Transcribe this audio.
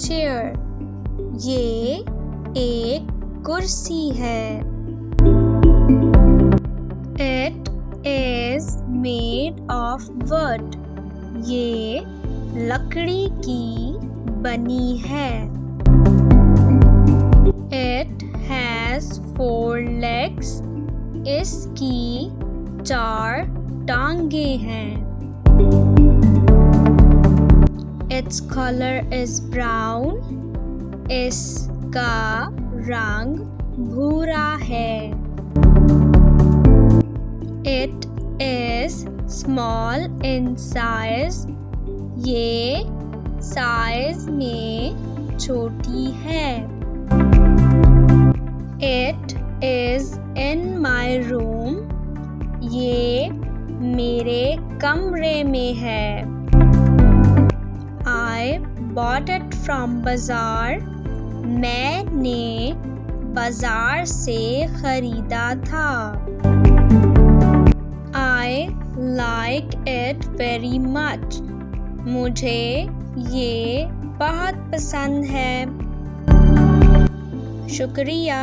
chair. ये एक कुर्सी है. It is made of wood. ये लकड़ी की बनी है. It has 4 legs. इसकी 4 टांगे हैं. Its color is brown. इसका रंग भूरा है. It is small in size. ये साइज में छोटी है. It is in my room. ये मेरे कमरे में है. I bought it from bazaar. मैंने बाजार से खरीदा था. I like it very much. मुझे ये बहुत पसंद है. शुक्रिया.